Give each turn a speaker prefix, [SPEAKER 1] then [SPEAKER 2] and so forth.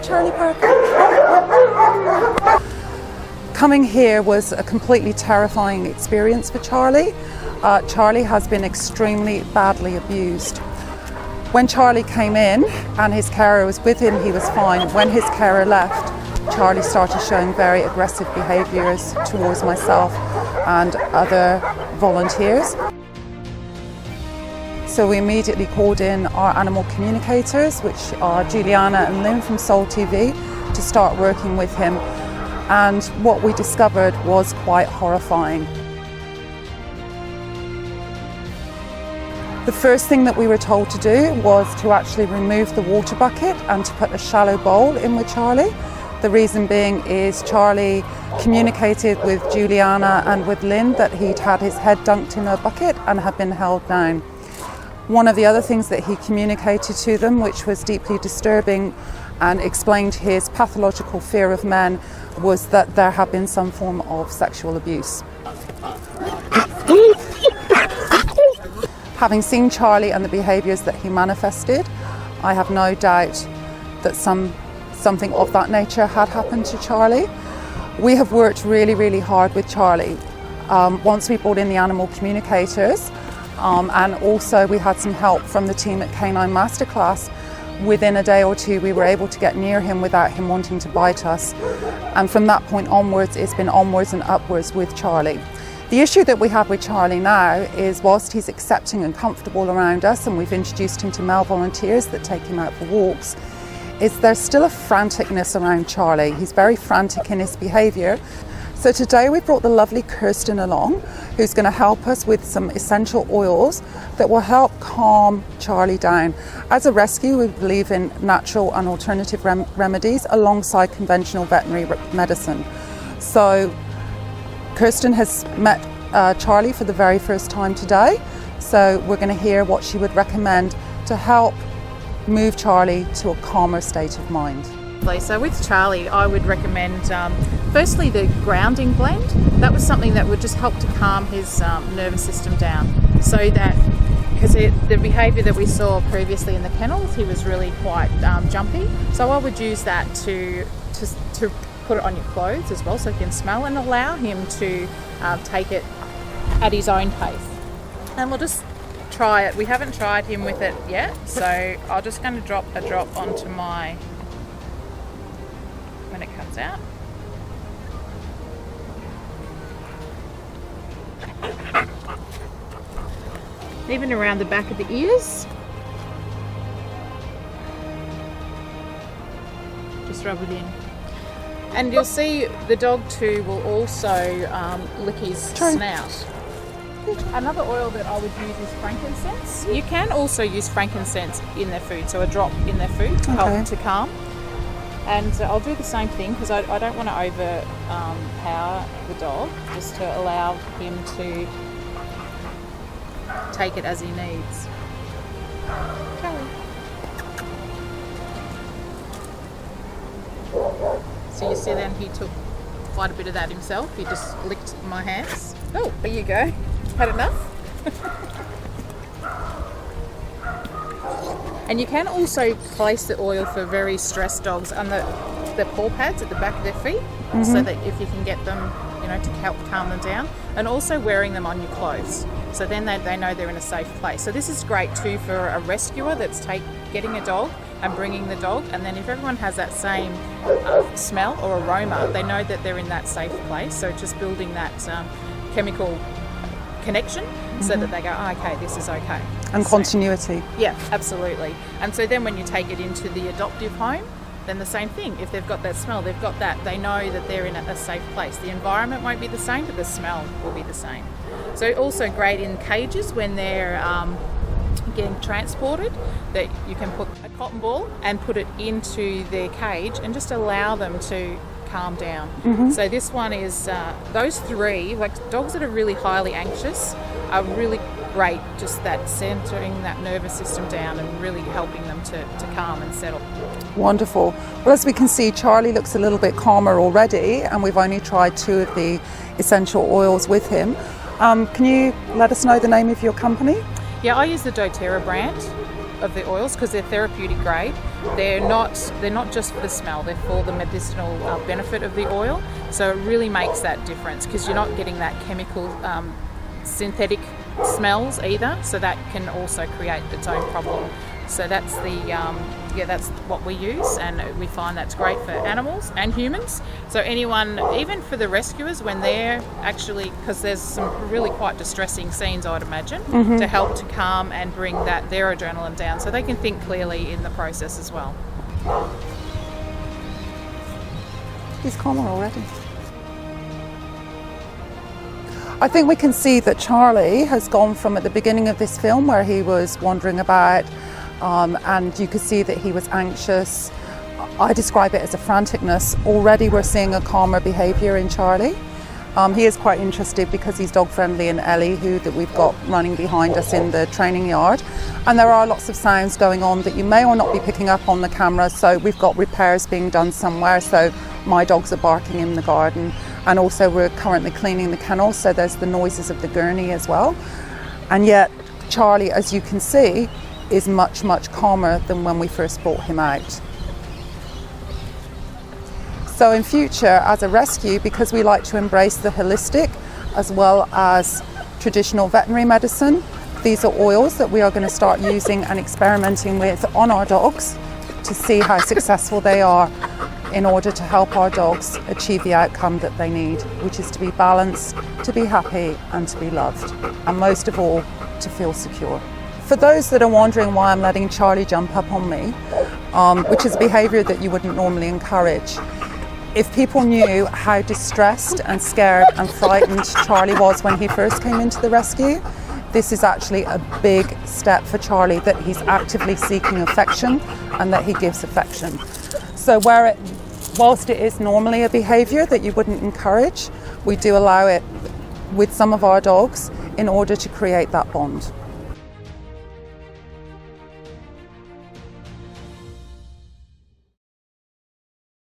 [SPEAKER 1] Charlie Parker. Coming here was a completely terrifying experience for Charlie. Charlie has been extremely badly abused. When Charlie came in and his carer was with him, he was fine. When his carer left, Charlie started showing very aggressive behaviours towards myself and other volunteers. So we immediately called in our animal communicators, which are Juliana and Lynn from Soul TV, to start working with him. And what we discovered was quite horrifying. The first thing that we were told to do was to actually remove the water bucket and to put a shallow bowl in with Charlie. The reason being is Charlie communicated with Juliana and with Lynn that he'd had his head dunked in a bucket and had been held down. One of the other things that he communicated to them, which was deeply disturbing and explained his pathological fear of men, was that there had been some form of sexual abuse. Having seen Charlie and the behaviours that he manifested, I have no doubt that something of that nature had happened to Charlie. We have worked really, really hard with Charlie. Once we brought in the animal communicators, and also we had some help from the team at Canine Masterclass, within a day or two we were able to get near him without him wanting to bite us. And from that point onwards, it's been onwards and upwards with Charlie. The issue that we have with Charlie now is, whilst he's accepting and comfortable around us, and we've introduced him to male volunteers that take him out for walks, is there's still a franticness around Charlie. He's very frantic in his behaviour. So today we brought the lovely Kirsten along, who's going to help us with some essential oils that will help calm Charlie down. As a rescue, we believe in natural and alternative remedies alongside conventional veterinary medicine. So Kirsten has met Charlie for the very first time today, so we're going to hear what she would recommend to help move Charlie to a calmer state of mind.
[SPEAKER 2] So with Charlie, I would recommend firstly the grounding blend. That was something that would just help to calm his nervous system down, so that, because the behaviour that we saw previously in the kennels, he was really quite jumpy. So I would use that to put it on your clothes as well, so you can smell, and allow him to take it at his own pace. And we'll just try it. We haven't tried him with it yet, so I'm just going to drop a drop onto my, when it comes out. Even around the back of the ears. Just rub it in. And you'll see the dog too will also lick his snout. Another oil that I would use is frankincense. You can also use frankincense in their food, so a drop in their food to help to calm. And I'll do the same thing, because I don't want to overpower the dog, just to allow him to take it as he needs. Charlie. So you see then he took quite a bit of that himself. He just licked my hands. Oh, there you go. Had enough? And you can also place the oil for very stressed dogs on the paw pads at the back of their feet, so that if you can get them, to help calm them down, and also wearing them on your clothes, so then they know they're in a safe place. So this is great too for a rescuer that's getting a dog and bringing the dog, and then if everyone has that same smell or aroma, they know that they're in that safe place. So just building that chemical connection, so that they go, oh, okay, this is okay.
[SPEAKER 1] And continuity.
[SPEAKER 2] Yeah, absolutely. And so then when you take it into the adoptive home, then the same thing. If they've got that smell, they've got that, they know that they're in a safe place. The environment won't be the same, but the smell will be the same. So also great in cages when they're getting transported, that you can put a cotton ball and put it into their cage and just allow them to calm down. So this one is, those three, like dogs that are really highly anxious, are really great, just that centering that nervous system down and really helping them to calm and settle.
[SPEAKER 1] Wonderful. Well, as we can see, Charlie looks a little bit calmer already, and we've only tried 2 of the essential oils with him. Can you let us know the name of your company?
[SPEAKER 2] Yeah, I use the doTERRA brand. of the oils, because they're therapeutic grade. They're not just for the smell, they're for the medicinal benefit of the oil. So it really makes that difference, because you're not getting that chemical synthetic smells either, so that can also create its own problem. So that's that's what we use, and we find that's great for animals and humans. So anyone, even for the rescuers, when they're actually, because there's some really quite distressing scenes, I'd imagine, to help to calm and bring their adrenaline down, so they can think clearly in the process as well.
[SPEAKER 1] He's calmer already. I think we can see that Charlie has gone from, at the beginning of this film, where he was wandering about, and you could see that he was anxious. I describe it as a franticness. Already we're seeing a calmer behaviour in Charlie. He is quite interested because he's dog friendly, and Ellie, that we've got running behind us in the training yard. And there are lots of sounds going on that you may or not be picking up on the camera. So we've got repairs being done somewhere. So my dogs are barking in the garden. And also we're currently cleaning the kennel, so there's the noises of the gurney as well. And yet Charlie, as you can see, is much, much calmer than when we first brought him out. So in future, as a rescue, because we like to embrace the holistic as well as traditional veterinary medicine, these are oils that we are going to start using and experimenting with on our dogs to see how successful they are, in order to help our dogs achieve the outcome that they need, which is to be balanced, to be happy, and to be loved, and most of all, to feel secure. For those that are wondering why I'm letting Charlie jump up on me, which is a behaviour that you wouldn't normally encourage, if people knew how distressed and scared and frightened Charlie was when he first came into the rescue, this is actually a big step for Charlie, that he's actively seeking affection and that he gives affection. So whilst it is normally a behaviour that you wouldn't encourage, we do allow it with some of our dogs in order to create that bond.